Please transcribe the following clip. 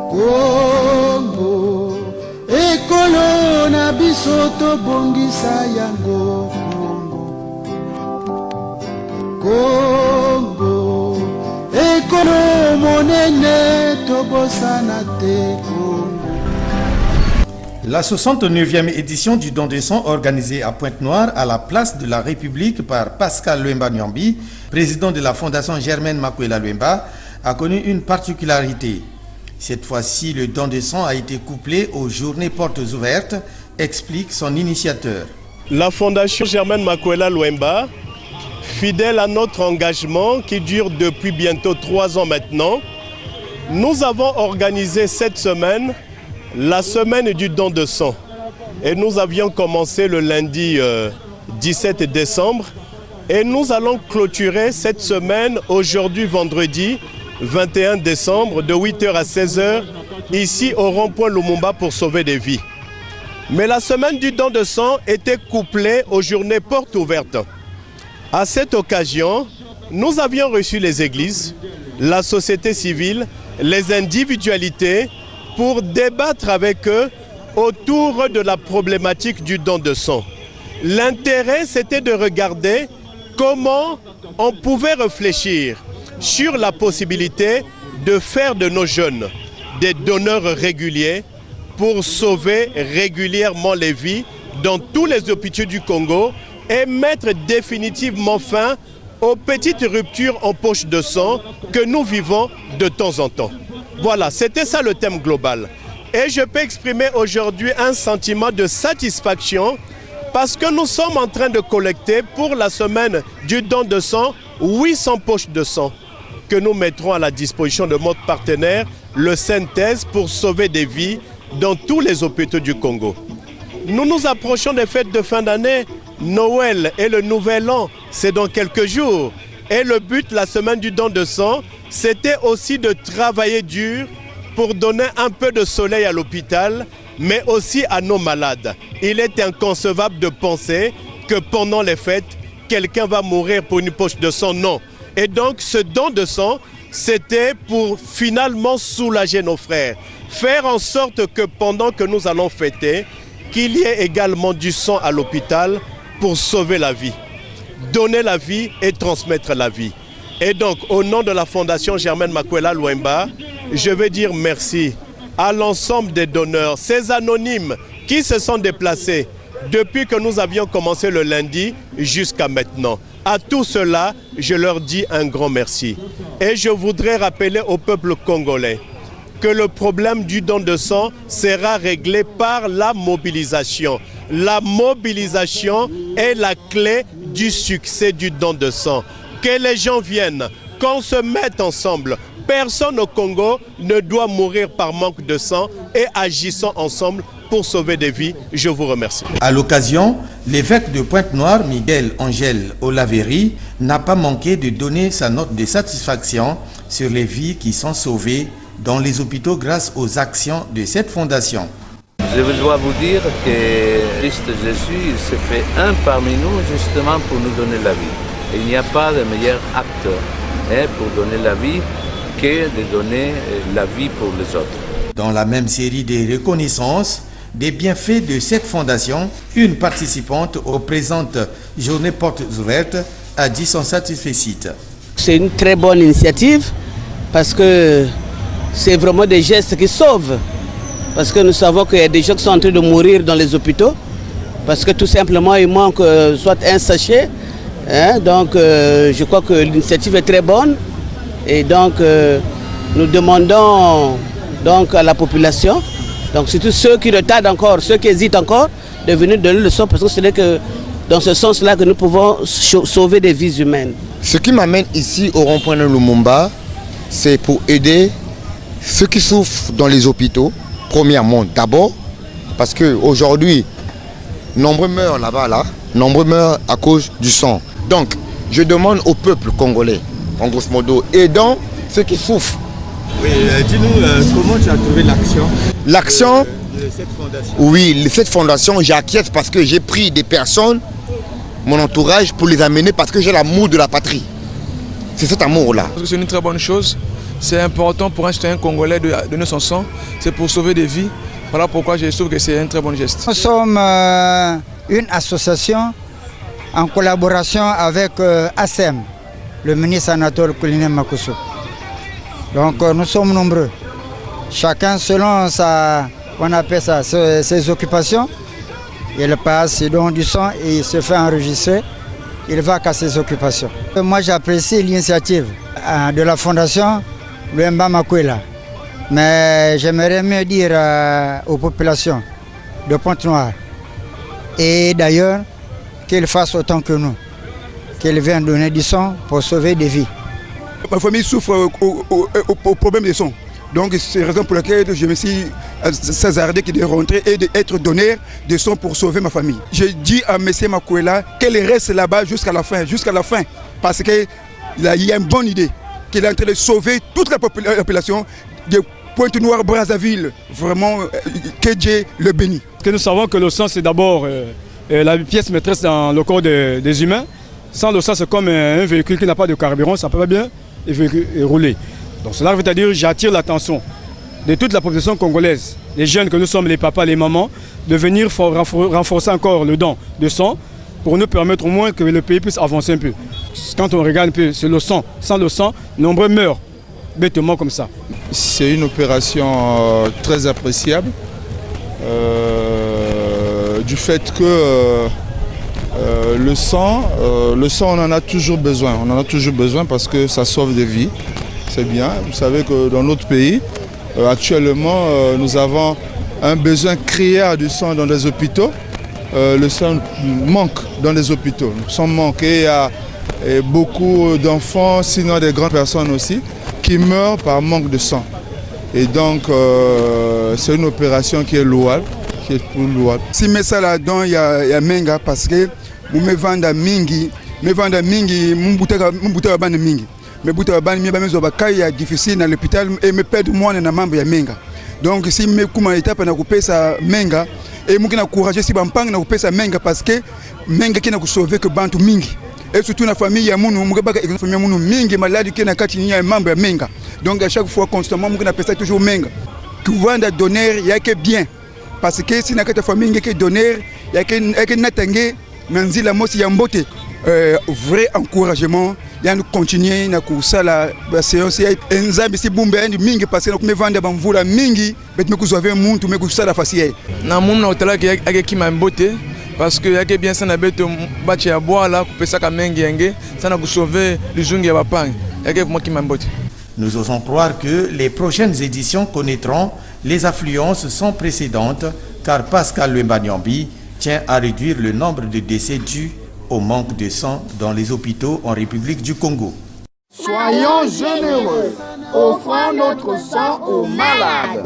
Congo, ekolo na biso tobongisa yango. Congo, ekolo monene tobosana te Congo. La 69e édition du don de sang organisée à Pointe-Noire à la place de la République par Pascal Lwemba Nyambi, président de la Fondation Germaine Makwela Lwemba, a connu une particularité. Cette fois-ci, le don de sang a été couplé aux journées portes ouvertes, explique son initiateur. La Fondation Germaine Makwela Lwemba, fidèle à notre engagement qui dure depuis bientôt 3 ans maintenant, nous avons organisé cette semaine la semaine du don de sang. Et nous avions commencé le lundi 17 décembre et nous allons clôturer cette semaine aujourd'hui vendredi 21 décembre de 8h à 16h ici au rond-point Lumumba pour sauver des vies. Mais la semaine du don de sang était couplée aux journées portes ouvertes. À cette occasion, nous avions reçu les églises, la société civile, les individualités pour débattre avec eux autour de la problématique du don de sang. L'intérêt, c'était de regarder comment on pouvait réfléchir sur la possibilité de faire de nos jeunes des donneurs réguliers pour sauver régulièrement les vies dans tous les hôpitaux du Congo et mettre définitivement fin aux petites ruptures en poche de sang que nous vivons de temps en temps. Voilà, c'était ça le thème global. Et je peux exprimer aujourd'hui un sentiment de satisfaction parce que nous sommes en train de collecter pour la semaine du don de sang 800 poches de sang que nous mettrons à la disposition de notre partenaire, le Synthèse, pour sauver des vies dans tous les hôpitaux du Congo. Nous nous approchons des fêtes de fin d'année. Noël et le Nouvel An, c'est dans quelques jours. Et le but, la semaine du don de sang, c'était aussi de travailler dur pour donner un peu de soleil à l'hôpital, mais aussi à nos malades. Il est inconcevable de penser que pendant les fêtes, quelqu'un va mourir pour une poche de sang. Non. Et donc, ce don de sang, c'était pour finalement soulager nos frères. Faire en sorte que pendant que nous allons fêter, qu'il y ait également du sang à l'hôpital pour sauver la vie. Donner la vie et transmettre la vie. Et donc, au nom de la Fondation Germaine Makwela Lwemba, je veux dire merci à l'ensemble des donneurs, ces anonymes qui se sont déplacés depuis que nous avions commencé le lundi jusqu'à maintenant. À tout cela, je leur dis un grand merci. Et je voudrais rappeler au peuple congolais que le problème du don de sang sera réglé par la mobilisation. La mobilisation est la clé du succès du don de sang. Que les gens viennent, qu'on se mette ensemble. Personne au Congo ne doit mourir par manque de sang et agissons ensemble pour sauver des vies. Je vous remercie. À l'occasion, l'évêque de Pointe-Noire, Miguel Angel Olaveri, n'a pas manqué de donner sa note de satisfaction sur les vies qui sont sauvées dans les hôpitaux grâce aux actions de cette fondation. Je dois vous dire que Christ Jésus il s'est fait un parmi nous justement pour nous donner la vie. Et il n'y a pas de meilleur acte pour donner la vie que de donner la vie pour les autres. Dans la même série de reconnaissances des bienfaits de cette fondation, une participante aux présentes journées portes ouvertes a dit son satisfait. C'est une très bonne initiative parce que c'est vraiment des gestes qui sauvent. Parce que nous savons qu'il y a des gens qui sont en train de mourir dans les hôpitaux. Parce que tout simplement, il manque soit un sachet. Donc je crois que l'initiative est très bonne. Et donc nous demandons donc, à la population, donc surtout ceux qui retardent encore, ceux qui hésitent encore, de venir donner le sang. Parce que ce n'est que dans ce sens-là que nous pouvons sauver des vies humaines. Ce qui m'amène ici au rond-point de Lumumba, c'est pour aider ceux qui souffrent dans les hôpitaux. Premièrement, d'abord, parce qu'aujourd'hui, nombreux meurent là-bas, nombreux meurent à cause du sang. Donc, je demande au peuple congolais, en grosso modo, aidant ceux qui souffrent. Oui, dis-nous comment tu as trouvé l'action L'action de cette fondation. Oui, cette fondation, j'acquiesce parce que j'ai pris des personnes, mon entourage, pour les amener parce que j'ai l'amour de la patrie. C'est cet amour-là. C'est une très bonne chose c'est important pour un citoyen congolais de donner son sang, c'est pour sauver des vies. Voilà pourquoi je trouve que c'est un très bon geste. Nous sommes une association en collaboration avec ASEM, le ministre Anatole Kouliné Makosso. Donc nous sommes nombreux, chacun selon ses occupations. Il passe, il donne du sang et il se fait enregistrer. Il va à ses occupations. Moi j'apprécie l'initiative de la fondation Luemba Makwela. Mais j'aimerais mieux dire aux populations de Pointe-Noire et d'ailleurs qu'ils fassent autant que nous, qu'ils viennent donner du sang pour sauver des vies. Ma famille souffre au problème des sons. Donc c'est la raison pour laquelle je me suis hasardé de rentrer et d'être donneur de sang pour sauver ma famille. J'ai dit à M. Makwela qu'elle reste là-bas jusqu'à la fin, parce qu'il y a une bonne idée, qu'il est en train de sauver toute la population de Pointe-Noire, Brazzaville. Vraiment, que Dieu le bénisse. Nous savons que le sang c'est d'abord la pièce maîtresse dans le corps des humains. Sans le sang c'est comme un véhicule qui n'a pas de carburant, ça ne peut pas bien rouler. Donc cela veut dire j'attire l'attention de toute la population congolaise, les jeunes que nous sommes, les papas, les mamans, de venir renforcer encore le don de sang pour nous permettre au moins que le pays puisse avancer un peu. Quand on regarde un peu, c'est le sang. Sans le sang, nombreux meurent bêtement comme ça. C'est une opération très appréciable du fait que le sang, on en a toujours besoin. On en a toujours besoin parce que ça sauve des vies. C'est bien. Vous savez que dans notre pays, actuellement, nous avons un besoin criard du sang dans les hôpitaux. Le sang manque dans les hôpitaux. Le sang manque et il y a beaucoup d'enfants, sinon des grandes personnes aussi, qui meurent par manque de sang. Et donc, c'est une opération qui est louable. Si je mets ça là-dedans, il y a Menga parce que vous me vendez mingi, mingi. Mais c'est difficile dans l'hôpital et me perdre moins dans membre ya Menga. Donc si me kuma étape na kupesa Menga et moi qui encourager si bampang na kupesa Menga parce que Menga qui na sauver que bantu mingi. Et surtout la famille ya munu mugabaka famille munu mingi maladi qui na kati ya membre ya Menga. Donc à chaque fois constamment moi na pesa toujours Menga. Qui vendre donneur il y a que bien parce que si na kati famille qui donneur il y a que natangé nanzila mosi ya mbote. Vrai encouragement, il nous continuer na kusala la séance enzabi si bumbe mingi parce que nous vendre bamvula mingi bet me kuzover muntu me kusala facile na mum na hotela ki kima mbote parce que yake bien sana beto bachi ya bois là kupesa ka mengi yenge sana kusauver luzungi ya bapang yake moi kima mbote. Nous osons croire que les prochaines éditions connaîtront les affluences sans précédentes car Pascal Luemba Nyambi tient à réduire le nombre de décès dus au manque de sang dans les hôpitaux en République du Congo. Soyons généreux, offrons notre sang aux malades.